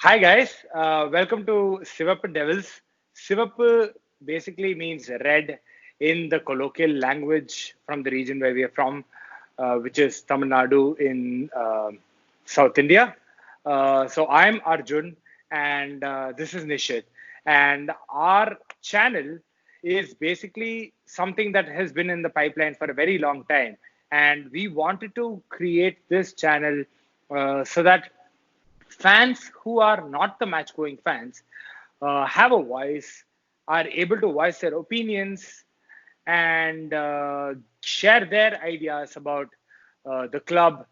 Hi guys, welcome to Sivappu Devils. Sivappu basically means red in the colloquial language from the region where we are from, which is Tamil Nadu in South India. So I'm Arjun and this is Nishit. And our channel is basically something that has been in the pipeline for a very long time. And we wanted to create this channel so that fans who are not the match going fans have a voice, are able to voice their opinions and share their ideas about the club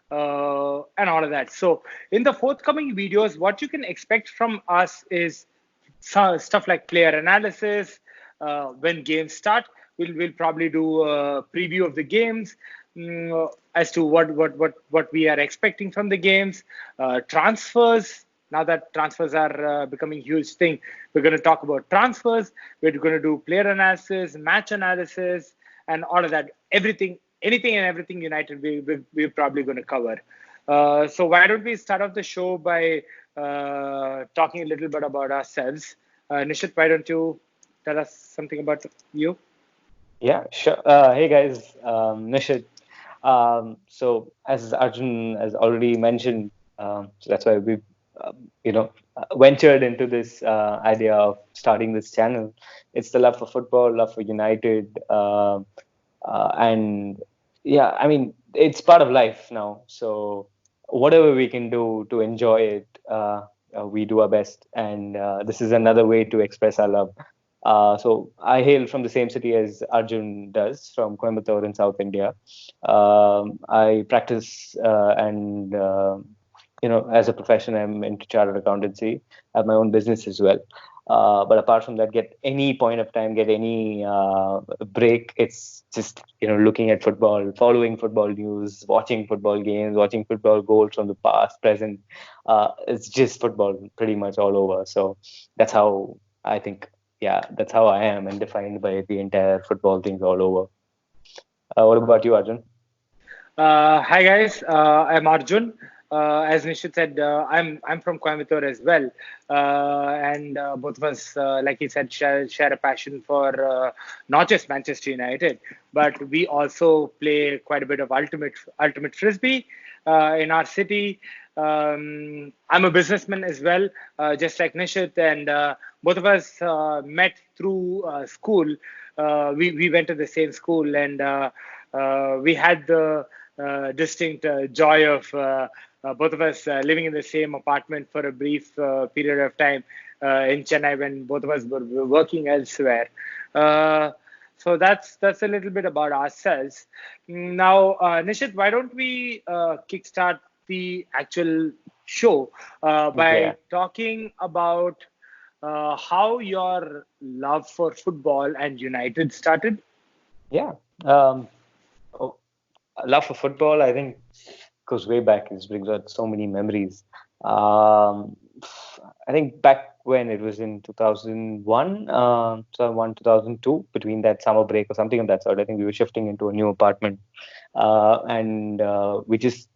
and all of that. So, in the forthcoming videos, what you can expect from us is stuff like player analysis. When games start, we'll probably do a preview of the games as to what we are expecting from the games. Transfers. Now that transfers are becoming a huge thing, we're going to talk about transfers. We're going to do player analysis, match analysis, and all of that. Everything, anything and everything United, we're probably going to cover. So why don't we start off the show by talking a little bit about ourselves? Nishit, why don't you tell us something about you? Yeah, sure. Hey guys, Nishit. So as Arjun has already mentioned, so that's why we, ventured into this idea of starting this channel. It's the love for football, love for United, and yeah, I mean, it's part of life now. So whatever we can do to enjoy it, we do our best, and this is another way to express our love. So I hail from the same city as Arjun does, from Coimbatore in South India. I practice and as a profession, I'm into chartered accountancy. I have my own business as well. But apart from that, get any point of time, get any break, it's just looking at football, following football news, watching football games, watching football goals from the past, present. It's just football pretty much all over. So that's how I think. Yeah, that's how I am, and defined by the entire football things all over. What about you, Arjun? Hi guys, I'm Arjun. As Nishit said, I'm from Coimbatore as well, and both of us, like he said, share a passion for not just Manchester United, but we also play quite a bit of ultimate frisbee in our city. I'm a businessman as well, just like Nishit, and both of us met through school. We went to the same school, and we had the distinct joy of both of us living in the same apartment for a brief period of time in Chennai when both of us were working elsewhere. So that's a little bit about ourselves. Now, Nishit, why don't we kickstart the actual show by Yeah, talking about how your love for football and United started? yeah. Um, oh, love for football, I think, goes way back. It brings out so many memories. Um, I think back when it was in 2001, 2002, between that summer break or something of that sort, I think we were shifting into a new apartment. And we just,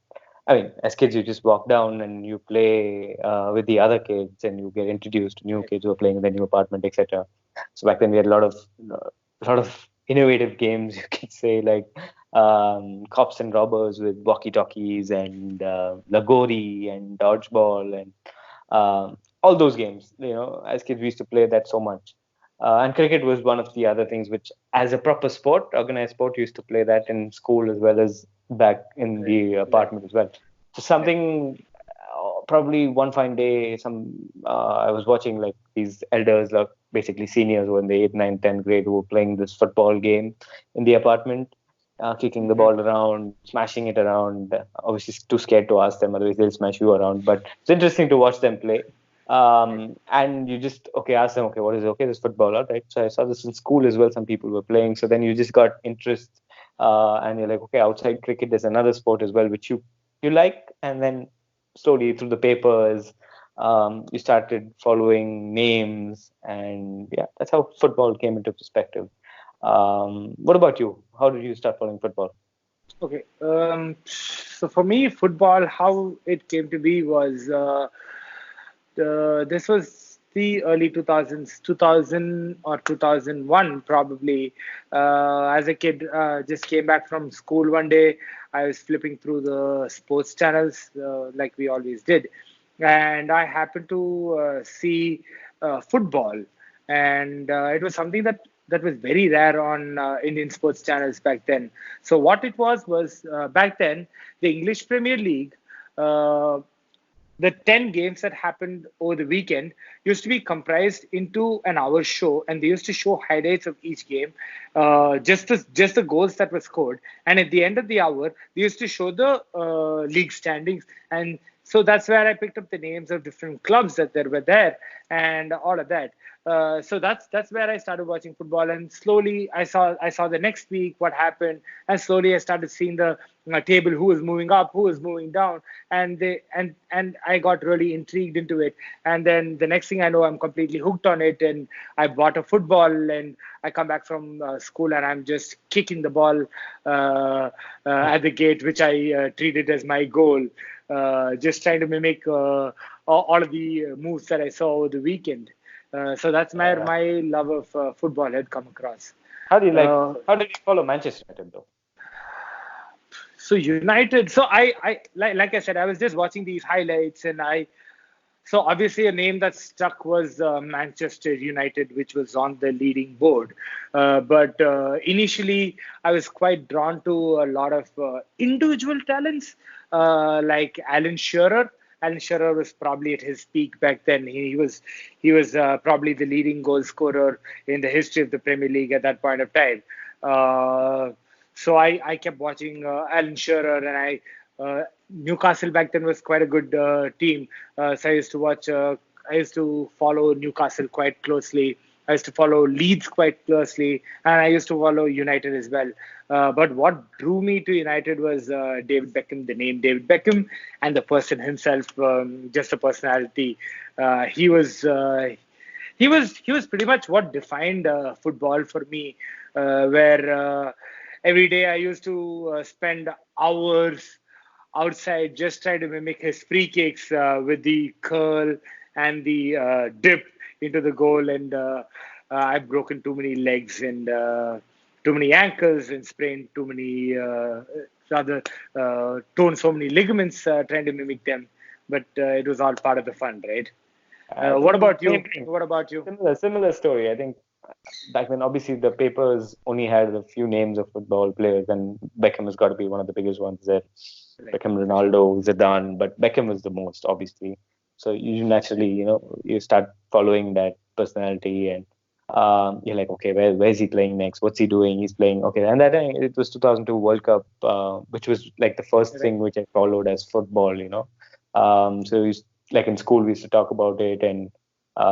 I mean, as kids, you just walk down and you play with the other kids and you get introduced to new kids who are playing in the new apartment, etc. So back then we had a lot of innovative games, you could say, like cops and robbers with walkie-talkies and Lagori and dodgeball and all those games. As kids, we used to play that so much. And cricket was one of the other things which, as a proper sport, organized sport, used to play that in school as well as back in Right, the right, apartment as well. So right. something, probably one fine day, I was watching like these elders, like basically seniors who were in the 8th, 9th, 10th grade, who were playing this football game in the apartment, kicking the Mhm. ball around, smashing it around. Obviously, too scared to ask them, otherwise they'll smash you around. But it's interesting to watch them play. Right. And you just ask them, okay, what is it? Okay, this football, all right. So I saw this in school as well. Some people were playing. So then you just got interest, and you're like, okay, outside cricket, there's another sport as well which you like, and then slowly through the papers, you started following names, and yeah, that's how football came into perspective. What about you? How did you start following football? Okay. So for me, football, how it came to be was This was the early 2000s, 2000 or 2001 probably. As a kid, just came back from school one day. I was flipping through the sports channels like we always did, and I happened to see football, and it was something that was very rare on Indian sports channels back then. So what it was back then the English Premier League. Uh, the 10 games that happened over the weekend used to be comprised into an hour show, and they used to show highlights of each game, just the goals that were scored, and at the end of the hour they used to show the league standings. And so that's where I picked up the names of different clubs that there were there and all of that. So that's where I started watching football, and slowly I saw the next week what happened, and slowly I started seeing the table, who was moving up, who was moving down, and I got really intrigued into it. And then the next thing I know, I'm completely hooked on it, and I bought a football, and I come back from school, and I'm just kicking the ball at the gate, which I treated as my goal, just trying to mimic all of the moves that I saw over the weekend. So that's my Yeah. my love of football had come across. How do you like? Uh, How did you follow Manchester United though? so United. So I like I said, I was just watching these highlights, and so obviously a name that stuck was Manchester United, which was on the leading board. But initially, I was quite drawn to a lot of individual talents, like Alan Shearer. Alan Shearer was probably at his peak back then. He was probably the leading goal scorer in the history of the Premier League at that point of time. Uh, so I kept watching Alan Shearer, and Newcastle back then was quite a good team. So I used to watch. I used to follow Newcastle quite closely. I used to follow Leeds quite closely, and I used to follow United as well. But what drew me to United was David Beckham, the name David Beckham, and the person himself, just a personality. He was. He was pretty much what defined football for me, where every day I used to spend hours outside just trying to mimic his free kicks with the curl and the dip into the goal. And I've broken too many legs and too many ankles and sprained too many, rather, torn so many ligaments trying to mimic them. But it was all part of the fun, right? I What think about same you? thing. What about you? Similar story. I think back then, obviously, the papers only had a few names of football players, and Beckham has got to be one of the biggest ones there. Right, Beckham, Ronaldo, Zidane, but Beckham was the most, obviously. So you naturally, you start following that personality, and you're like, okay, where's he playing next? What's he doing? He's playing, okay. And that time, it was 2002 World Cup, which was like the first right, thing which I followed as football. So like in school, we used to talk about it, and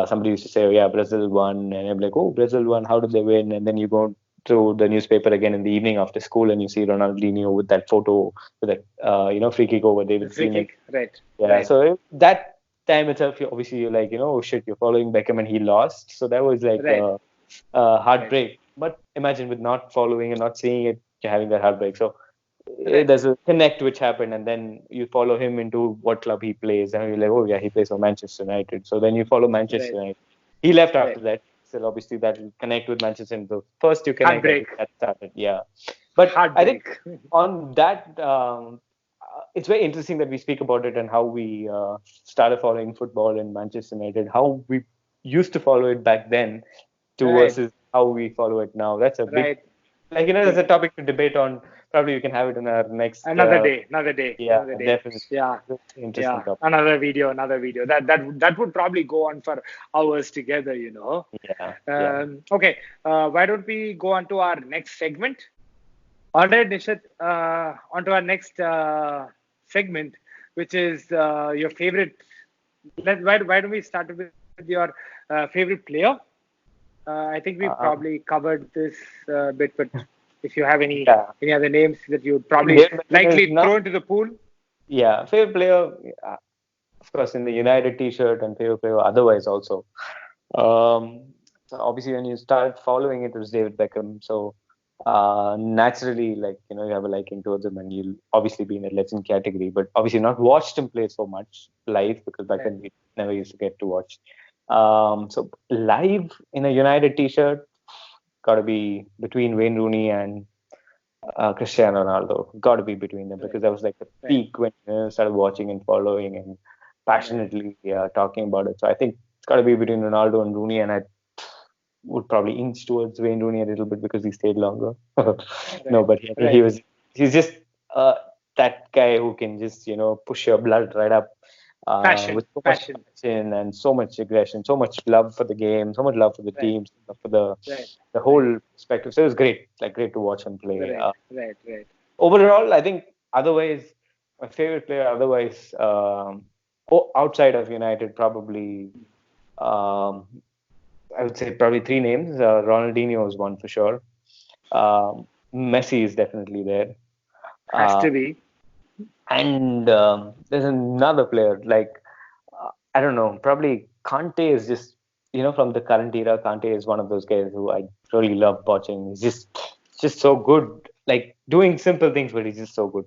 somebody used to say, oh, yeah, Brazil won. And I'm like, oh, Brazil won. How did they win? And then you go through the newspaper again in the evening after school, and you see Ronaldinho with that photo, with that, free kick over the David free Seaman. kick, right, Yeah. right, So that time itself, obviously, you're like, oh shit, you're following Beckham and he lost. So that was like right, a right, heartbreak. But imagine with not following and not seeing it, you're having that heartbreak. So right, there's a connect which happened, and then you follow him into what club he plays, and you're like, oh yeah, he plays for Manchester United. So then you follow Manchester right, United. He left after right. that. So obviously that will connect with Manchester United. So first you connect, I think Heartbreak, that started. Yeah. But I think heartbreak. on that, it's very interesting that we speak about it and how we started following football in Manchester United, how we used to follow it back then to Right, versus how we follow it now. That's a big, right. like, there's Big. a topic to debate on. Probably we can have it in our next, Another day, another day, yeah, another day. definitely. Yeah, Interesting yeah. topic. Another video, another video. That would probably go on for hours together, you know. Yeah, yeah. Okay, why don't we go on to our next segment? All right, Nishit, on to our next segment, which is your favorite. Why don't we start with your favorite player? I think we Uh, probably covered this bit, but if you have yeah. any other names that you would I think probably David Beckham is likely not, throw into the pool, yeah, favorite player, of course, in the United t-shirt, and favorite player otherwise also. Um, so obviously, when you started following it, it was David Beckham. So naturally, like, you have a liking towards him, and you'll obviously be in the legend category. But obviously, not watched him play so much live because back right? then we never used to get to watch. So live in a United t-shirt, got to be between Wayne Rooney and Cristiano Ronaldo. Got to be between them Right. because that was like the Right. peak when started watching and following and Right. passionately talking about it. So I think it's got to be between Ronaldo and Rooney, and I would probably inch towards Wayne Rooney a little bit because he stayed longer. No, Right. but I think Right. he's just uh, that guy who can just push your blood right up Passion. with so much Passion. passion and so much aggression, so much love for the game, so much love for the Right. team, love for the Right. the Right. whole perspective. So it was great, like great to watch him play. Right. Right. Right. Overall, I think otherwise, my favorite player otherwise, outside of United, probably, um, I would say probably three names. Ronaldinho is one for sure. Messi is definitely there. Has Uh, to be. and there's another player, like, I don't know, probably Kante is just, from the current era, Kante is one of those guys who I really love watching. He's just so good, like doing simple things, but he's just so good.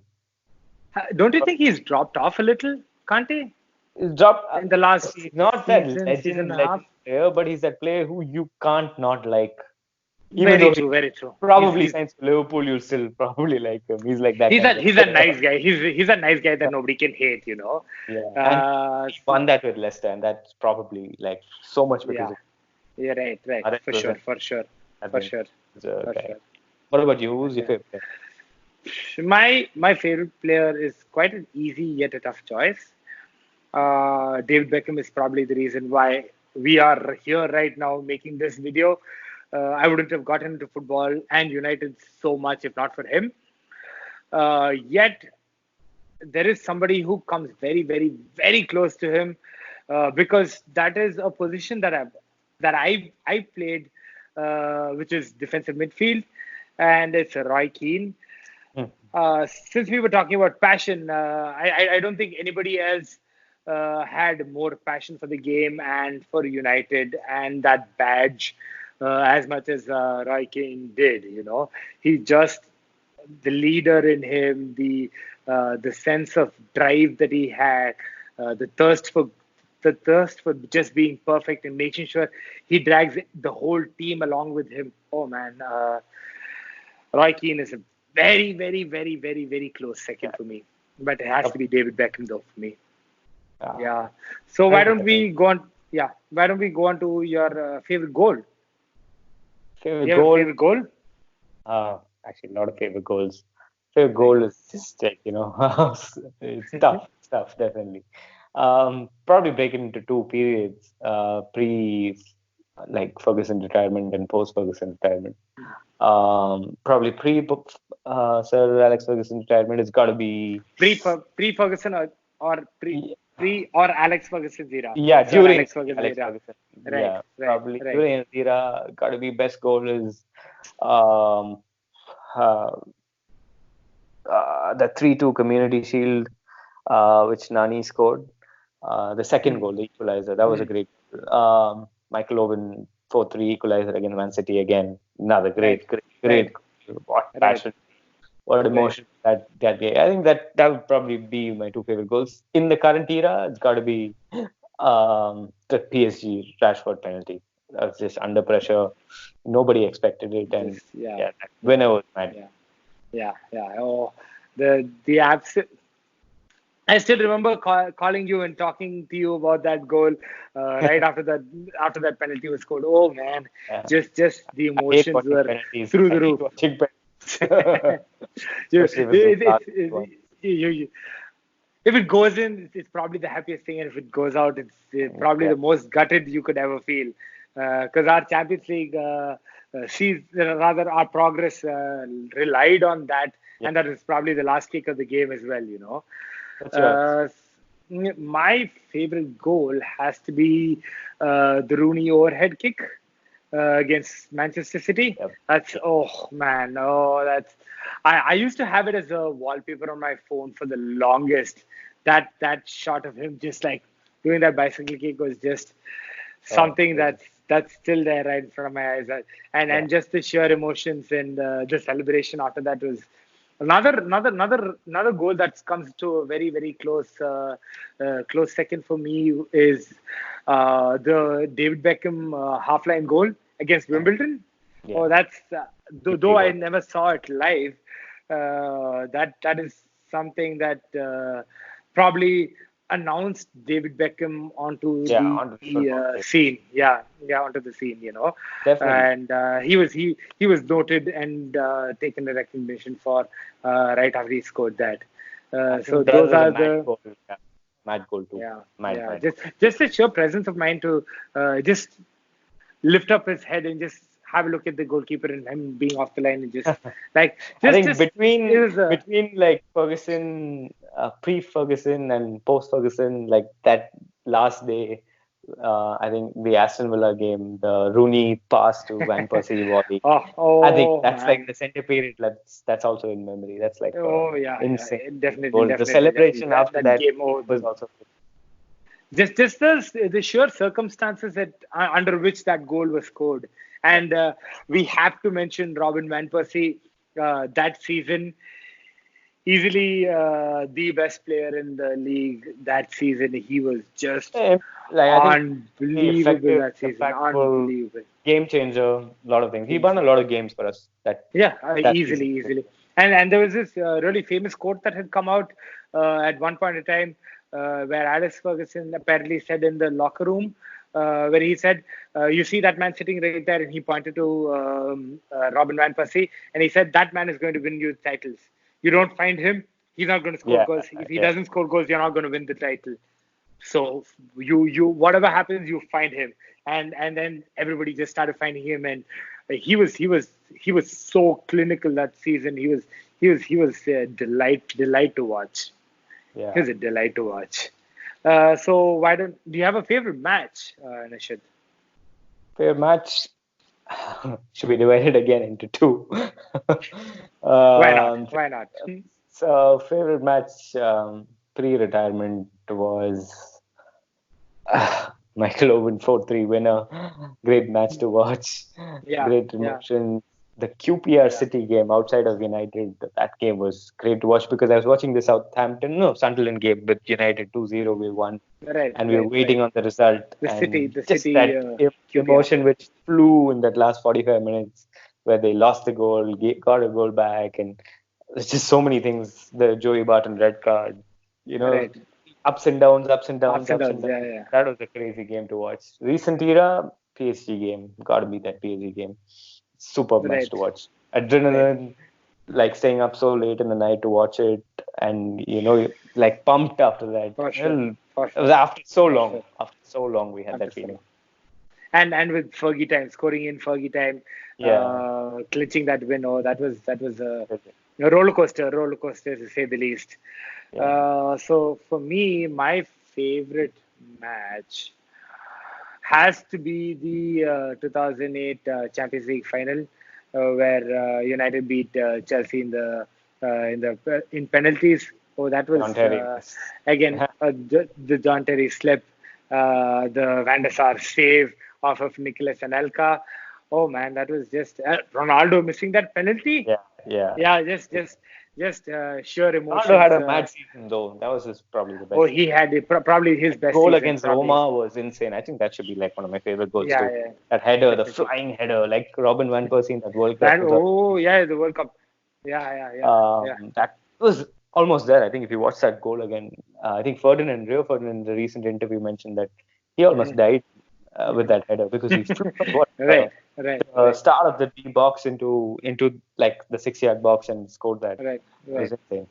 Don't you think he's dropped off a little, can't he? He's dropped. In the last He's not that season and a half? legend player, but he's that player who you can't not like. Even Very though he true, very true. probably signs for Liverpool, you'll still probably like him. He's like that kind of He's a player. nice guy. He's a nice guy that nobody can hate, you know. Yeah, and Uh, he won that with Leicester, and that's probably like so much because yeah, of yeah, right, right, Arjun for sure, Nishit, for sure, I for think. sure, He's a for guy. sure. What about you? Who's your Okay. favorite player? My favorite player is quite an easy yet a tough choice. David Beckham is probably the reason why we are here right now making this video. I wouldn't have gotten into football and United so much if not for him. Yet there is somebody who comes very, very, very close to him because that is a position that I played, which is defensive midfield, and it's Roy Keane. Hmm. Since we were talking about passion, I don't think anybody else had more passion for the game and for United and that badge as much as Roy Keane did. You know, he just the leader in him, the sense of drive that he had, the thirst for just being perfect and making sure he drags the whole team along with him. Oh man, Roy Keane is a very, very, very, very, very close Yeah. second for me. But it has to be David Beckham though for me. Uh, Yeah. So I why think don't we go on? Yeah. Why don't we go on to your favorite goal? favorite You have a goal. favorite goal? Actually, a lot of favorite goals. Favorite Right. goal is just like, it's tough stuff, definitely. Probably break it into two periods, pre like Ferguson retirement and post Ferguson retirement. Probably pre Sir Alex Ferguson retirement, it's got to be, Pre Ferguson or pre or Alex Ferguson's era. yeah, Sir during Alex Ferguson Alex era. Ferguson. Right. Yeah, Right. probably Right. during his era, got to be best goal is um, uh, the 3-2 Community Shield, which Nani scored. The second Hmm. goal, the equalizer, that was a Hmm. great goal. Michael Owen 4-3 equalizer against Man City again. Another Right. great, great, Right. great goal. What Right. passion, what Right. emotion that game. I think that would probably be my two favorite goals. In the current era, it's got to be the PSG Rashford penalty. That was just under pressure. Nobody expected it, and Just yeah. yeah, that Yeah. winner was mad. Yeah. Yeah. Yeah. Oh, the abs. I still remember calling you and talking to you about that goal right after that penalty was scored. Oh man, Yeah. just the I hate emotions watching were penalties. through I the hate roof. watching penalties. you, Especially if it's those last it, ones. you, if it goes in, it's probably the happiest thing, and if it goes out, it's probably Yeah. the most gutted you could ever feel. Because our Champions League, rather our progress relied on that, Yeah. and that is probably the last kick of the game as well. You know. What's yours? Uh, my favorite goal has to be the Rooney overhead kick against Manchester City. Yep. That's oh man, oh that's I used to have it as a wallpaper on my phone for the longest. That shot of him just like doing that bicycle kick was just Oh, something amazing. that's still there right in front of my eyes. And Yeah. just the sheer emotions and the celebration after that was Another goal that comes to a very very close second for me is the David Beckham half line goal against Wimbledon. Yeah, Oh, that's though beauty I goal. never saw it live. That is something that probably announced David Beckham onto Yeah, the onto the football stage. scene. Yeah, onto the scene. Definitely. And he was noted and taken the recognition for right after he scored that. I So think that those was a are mad the goal. Yeah. Mad goal too. yeah Mad, yeah mad goal. just the sheer presence of mind to just lift up his head and just have a look at the goalkeeper and him being off the line and just like I just think just it between was a between like Ferguson, pre-Ferguson and post-Ferguson, like that last day, I think the Aston Villa game, the Rooney pass to Van Persie volley. oh I think oh that's like man. the center period. That's also in memory. That's like Oh yeah, insane definitely, goal. The definitely, definitely. celebration That after that that game, oh, was also just the sheer circumstances that under which that goal was scored, yeah. and we have to mention Robin van Persie that season, easily the best player in the league that season. He was just Eh, Like I think the unbelievable effective, that season, impactful unbelievable. game changer. A lot of things. He won a Easily. lot of games for us Yeah, that easily, season. easily. And there was this really famous quote that had come out at one point in time where Alex Ferguson apparently said in the locker room, where he said, "You see that man sitting right there," and he pointed to Robin van Persie, and he said, "That man is going to win you titles. You don't find him, he's not going to score Yeah, goals. If he yeah. doesn't score goals, you're not going to win the title." So you whatever happens, you find him, and then everybody just started finding him, and he was so clinical that season. He was a delight to watch. He Yeah. was a delight to watch. So why don't do you have a favorite match, Nishit? Fair match should be divided again into two. Why not? um, Why not? so favorite match pre-retirement was Michael Owen 4-3 winner. Great match to watch. Yeah, Great yeah, emotion. The QPR yeah. City game outside of United, that game was great to watch because I was watching the Sunderland game with United 2-0, we won, Right, and we were right, right. waiting on the result. The city, And the just city, that QPR. emotion which flew in that last 45 minutes where they lost the goal, got a goal back, and there's just so many things. The Joey Barton red card, you know, Right. ups and downs, ups and downs, Ups and ups and downs. Yeah, downs. yeah. That was a crazy game to watch. Recent era PSG game, gotta be that PSG game. Superb match to Right, watch. right. Adrenaline, like staying up so late in the night to watch it, and like pumped after that. For sure. Well, For it was sure. after so For long. sure. After so long, we had After that so feeling. long. And with Fergie time, scoring in Fergie time, Yeah, clinching that win. Oh, that was a roller coaster to say the least. yeah. So for me, my favorite match has to be the 2008 Champions League final, where United beat Chelsea in penalties. Oh, that was John Terry was. again the John Terry slip, the Van der Sar save off of Nicolas Anelka. Oh man, that was just Ronaldo missing that penalty. Yeah, yeah. Yeah, just sheer Ronaldo had emotions. a mad season though. That was probably the Oh, best he season. had probably his best Goal season. against Probably, Roma was insane. I think that should be like one of my favorite goals yeah, too. yeah, That header, the definitely. flying header, like Robin van Persie in that World Cup That 2000. oh yeah, the World Cup. Yeah. That was almost there. I think if you watch that goal again, I think Rio Ferdinand, in the recent interview mentioned that he almost Mm-hmm. died with that header because he flew from Right, right, the right, start of the D box into like the 6 yard box and scored that. right, It was right. insane.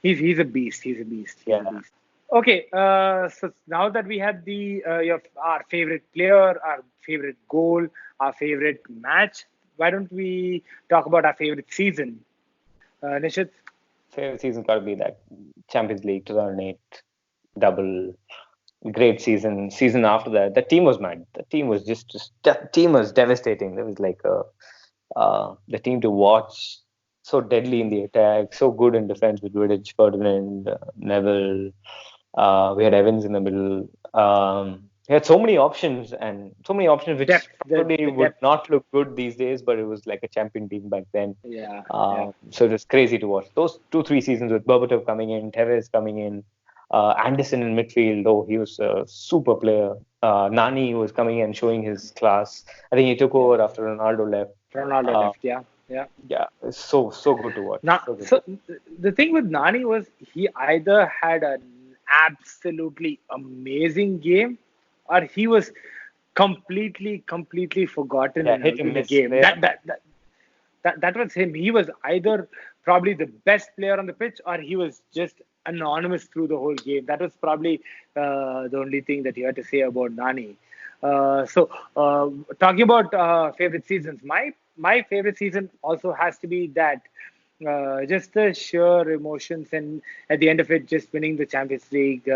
He's he's a beast. He's a beast. He's a Yeah. beast. Okay, so now that we had our favorite player, our favorite goal, our favorite match, why don't we talk about our favorite season? Nishit? Favorite season got to be that Champions League 2008 double. Great season. Season after that, the team was mad. The team was just that team was devastating. There was like the team to watch. So deadly in the attack, so good in defense with Vidic, Ferdinand, Neville. We had Evans in the middle. He had so many options and so many options which Depth, probably the would depth. not look good these days, but it was like a champion team back then. Yeah, yeah, So it was crazy to watch. Those 2, 3 seasons with Berbatov coming in, Tevez coming in, Anderson in midfield. Oh, he was a super player. Nani was coming in showing his class. I think he took yeah. over after Ronaldo left. Ronaldo Uh, left. Yeah, yeah. yeah, it's so good to watch. Now, So good to so the thing with Nani was he either had an absolutely amazing game, or he was completely forgotten Yeah, hit in and the miss game. player. That was him. He was either probably the best player on the pitch, or he was just anonymous through the whole game. That was probably the only thing that you had to say about Nani. Talking about favorite seasons, my favorite season also has to be that just the sheer emotions, and at the end of it, just winning the Champions League.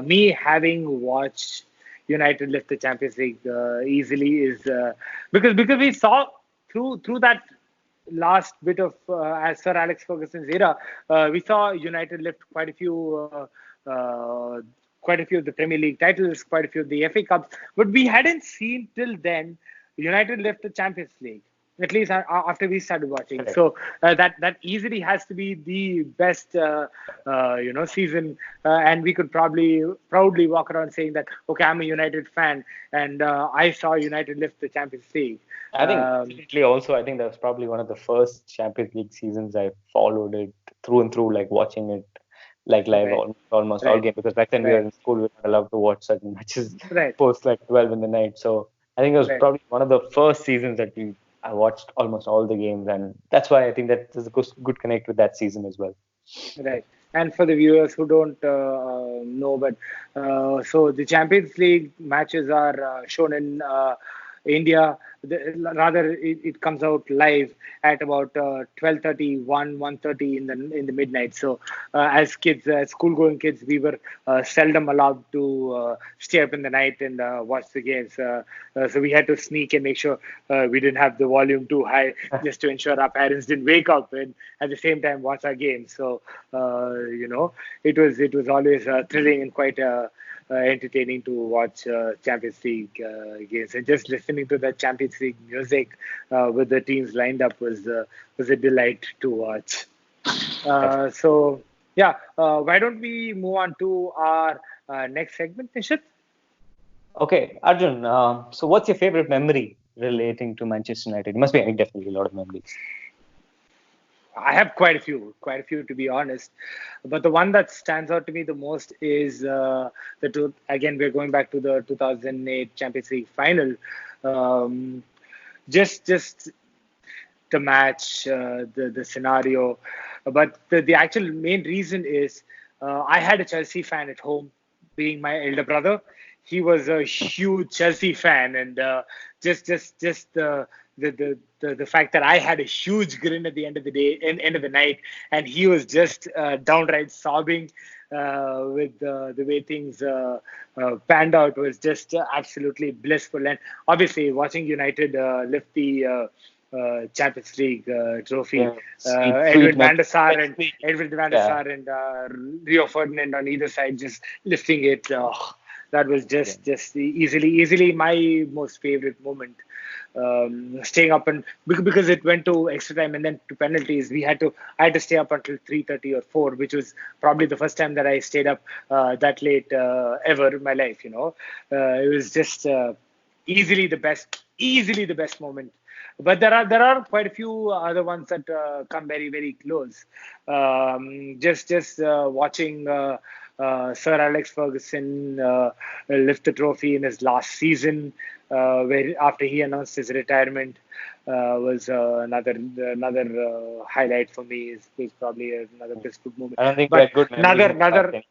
Me having watched United lift the Champions League easily is because we saw through that last bit of as Sir Alex Ferguson's era, we saw United lift quite a few of the Premier League titles, quite a few of the FA Cups, but we hadn't seen till then United lift the Champions League. At least after we started watching, Correct. so that easily has to be the best, season, and we could probably proudly walk around saying that, okay, I'm a United fan, and I saw United lift the Champions League. I think Um, definitely also, I think that was probably one of the first Champions League seasons I followed it through and through, like watching it like live right, almost all right, games, because back then we were right, in school, we were not allowed to watch certain matches right, post like 12 in the night. So I think it was right. probably one of the first seasons that I watched almost all the games, and that's why I think that there's a good connect with that season as well. Right. And for the viewers who don't know, but so the Champions League matches are shown in India. Rather, it comes out live at about 12:30, 1:30 in the midnight. So, as kids, as school-going kids, we were seldom allowed to stay up in the night and watch the games. So we had to sneak and make sure we didn't have the volume too high, just to ensure our parents didn't wake up and at the same time watch our games. So it was always thrilling and quite entertaining to watch Champions League games, and just listening to the Champions League music with the teams lined up was a delight to watch. So yeah, why don't we move on to our next segment, Nishit? Okay, Arjun, so what's your favorite memory relating to Manchester United? It must be definitely a lot of memories. I have quite a few to be honest. But the one that stands out to me the most is again, we're going back to the 2008 Champions League final. Um, just the match, the scenario, but the actual main reason is I had a Chelsea fan at home, being my elder brother. He was a huge Chelsea fan, and just the fact that I had a huge grin at the end of the day, end of the night, and he was just downright sobbing with the way things panned out was just absolutely blissful. And obviously, watching United lift the Champions League trophy. Yeah, sweet Edwin memory, van der Sar and especially. Edwin van der Yeah, Sar and Rio Ferdinand on either side just lifting it. That was yeah. just easily my most favorite moment. Staying up and because it went to extra time and then to penalties, I had to stay up until 3:30 or 4, which was probably the first time that I stayed up that late ever in my life. It was just easily the best moment. But there are quite a few other ones that come very close. Just watching Sir Alex Ferguson lift the trophy in his last season, where after he announced his retirement, was another highlight for me. Is probably another blissful moment. I don't think we But had good memories another in the back another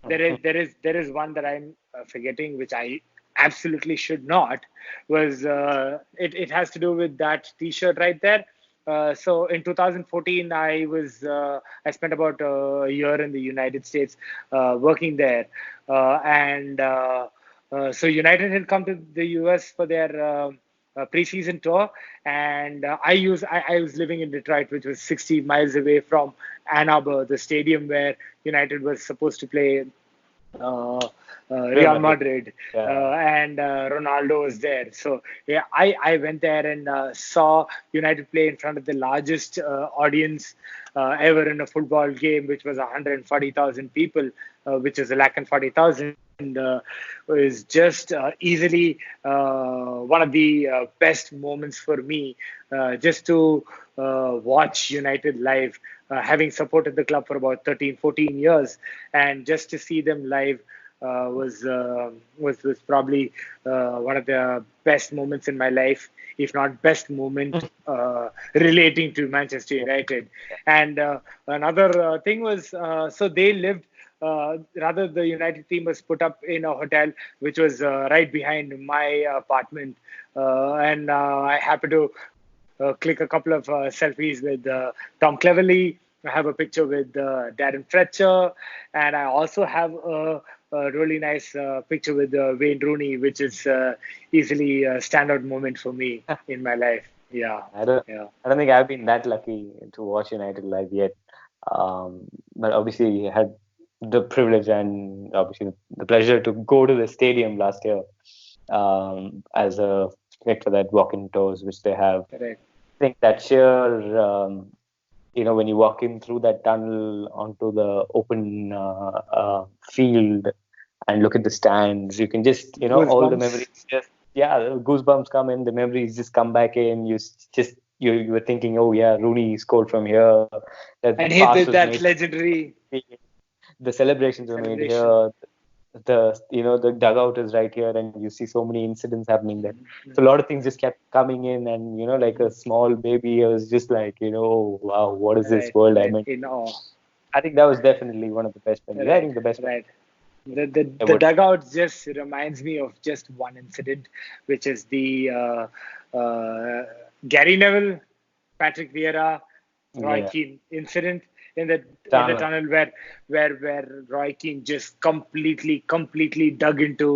then. there is one that I'm forgetting, which I absolutely should not. Was it has to do with that T-shirt right there. So in 2014, I spent about a year in the United States working there, and so United had come to the US for their preseason tour, and I was living in Detroit, which was 60 miles away from Ann Arbor, the stadium where United was supposed to play uh, Real Real Madrid. Madrid, Yeah. and Ronaldo was there. So yeah, I went there and saw United play in front of the largest audience ever in a football game, which was 140,000 people, which is a lakh and 40,000. Was just easily one of the best moments for me, just to watch United live, having supported the club for about 13, 14 years, and just to see them live was probably one of the best moments in my life, if not best moment relating to Manchester United. And another thing was, so they lived. Rather, the United team was put up in a hotel which was right behind my apartment, and I happened to click a couple of selfies with Tom Cleverley. I have a picture with Darren Fletcher, and I also have a really nice picture with Wayne Rooney, which is easily a standout moment for me in my life. Yeah, I don't yeah, I don't think I've been that lucky to watch United live yet. But obviously had the privilege and obviously the pleasure to go to the stadium last year as a ticket for that walk-in tours which they have. correct. I think that sheer when you walk in through that tunnel onto the open field and look at the stands, you can just, all the Goosebumps. memories just, yeah, the goosebumps come in, the memories just come back in. You were thinking, oh yeah, Rooney scored from here, that And hit pass was that made, legendary the celebrations were made celebration. here, the dugout is right here, and you see so many incidents happening there. So a Mhm. lot of things just kept coming in, and like a small baby, I was just like, oh wow, what is this Right, world I'm right, in? in awe. I think that was definitely one of the best memories. I Right, think the best right. memory The ever. dugout just reminds me of just one incident, which is the Gary Neville, Patrick Vieira, Roy Yeah, Keane incident in the tunnel. tunnel where Roy Keane just completely dug into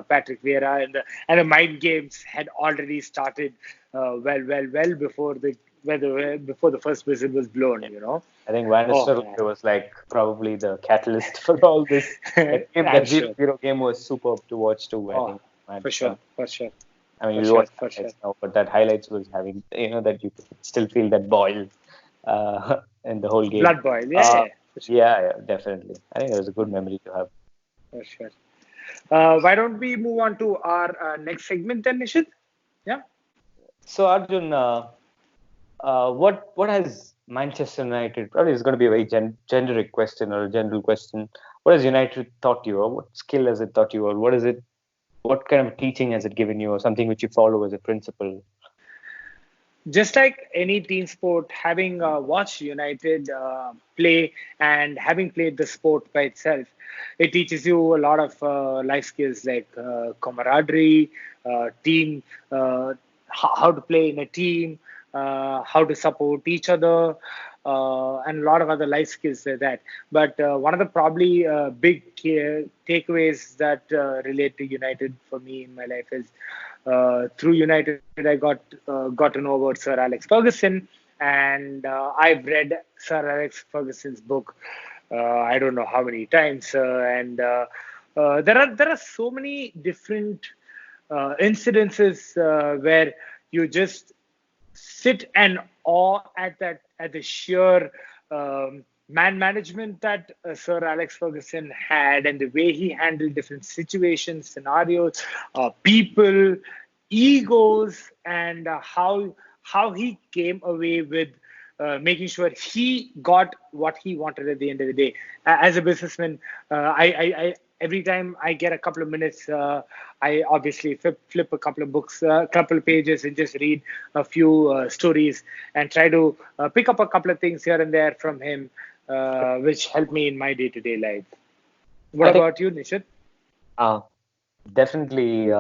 Patrick Vieira, and the mind games had already started well before the first whistle was blown. Yeah. You know. I think Van Oh Nistelrooy was like probably the catalyst for all this. That man, game, I'm that 0 sure. zero game was superb to watch too. I Oh, think. But, for sure, for sure, I mean, for we sure, watch for sure. highlights now, but that highlights was having, that you could still feel that boil in the whole game. Blood boil, yeah, Uh, yeah, for sure, yeah, definitely. I think it was a good memory to have. for sure. Why don't we move on to our next segment then, Nishit? Yeah. So Arjun, what has Manchester United? Probably it's going to be a very generic question or a general question. What has United taught you, or what skill has it taught you, or what is it? What kind of teaching has it given you, or something which you follow as a principle? Just like any team sport, having watched United play and having played the sport by itself, it teaches you a lot of life skills like camaraderie, team, how to play in a team, how to support each other, and a lot of other life skills like that. But one of the probably big takeaways that relate to United for me in my life is through United, I got to know about Sir Alex Ferguson, and I've read Sir Alex Ferguson's book. I don't know how many times, and there are so many different incidences where you just sit and awe at the sheer man management that Sir Alex Ferguson had, and the way he handled different situations, scenarios, people, egos, and how he came away with making sure he got what he wanted at the end of the day. As a businessman, every time I get a couple of minutes, I obviously flip a couple of books, a couple of pages, and just read a few stories and try to pick up a couple of things here and there from him, which help me in my day-to-day life. What I think about you, Nishit? uh, definitely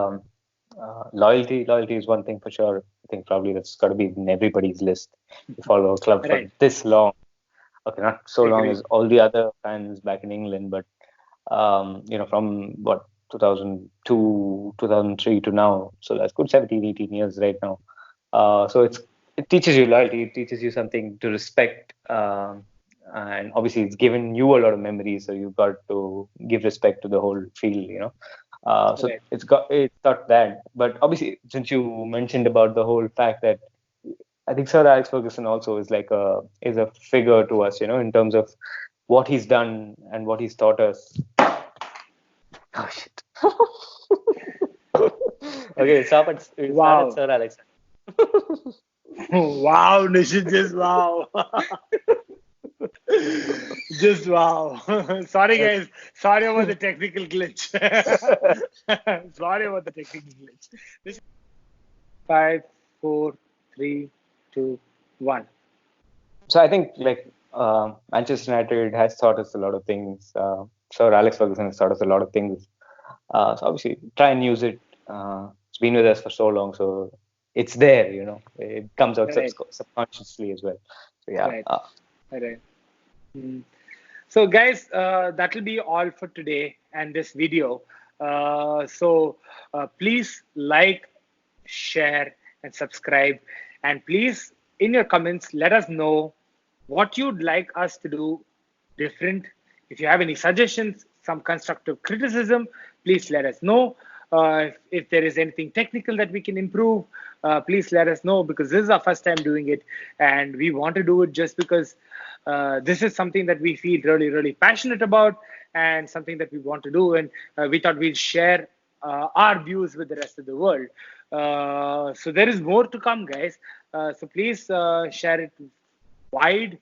loyalty. Loyalty is one thing for sure. I think probably that's got to be in everybody's list. You follow a club for Right. this long. Okay, not so long Agree. as all the other fans back in England, but from what 2002, 2003 to now. So that's good 17, 18 years right now. So it teaches you loyalty. It teaches you something to respect. and obviously it's given you a lot of memories, so you've got to give respect to the whole field, so Right. it's not that. But obviously, since you mentioned about the whole fact that I think Sir Alex Ferguson also is a figure to us, in terms of what he's done and what he's taught us. Oh shit. Okay, start at Wow. Sir Alex. Wow, Nishit, just wow. Just wow. Sorry, guys. Sorry about the technical glitch. Sorry about the technical glitch. Nishit, 5, 4, 3, 2, 1. So I think Manchester United has taught us a lot of things. Sir Alex Ferguson has taught us a lot of things. So obviously, try and use it. It's been with us for so long, so it's there. It comes out Right, subconsciously as well. So yeah, right, right. Mm. So, guys, that will be all for today and this video. Please like, share, and subscribe. And please, in your comments, let us know what you'd like us to do different. If you have any suggestions, some constructive criticism, please let us know. If there is anything technical that we can improve, please let us know, because this is our first time doing it and we want to do it just because this is something that we feel really, really passionate about and something that we want to do. And we thought we'd share our views with the rest of the world. So there is more to come, guys. So please share it wide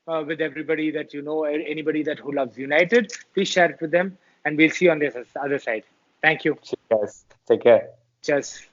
with everybody that you know, anybody that who loves United. Please share it with them, and we'll see you on the other side. Thank you. see you guys. Take care. Cheers.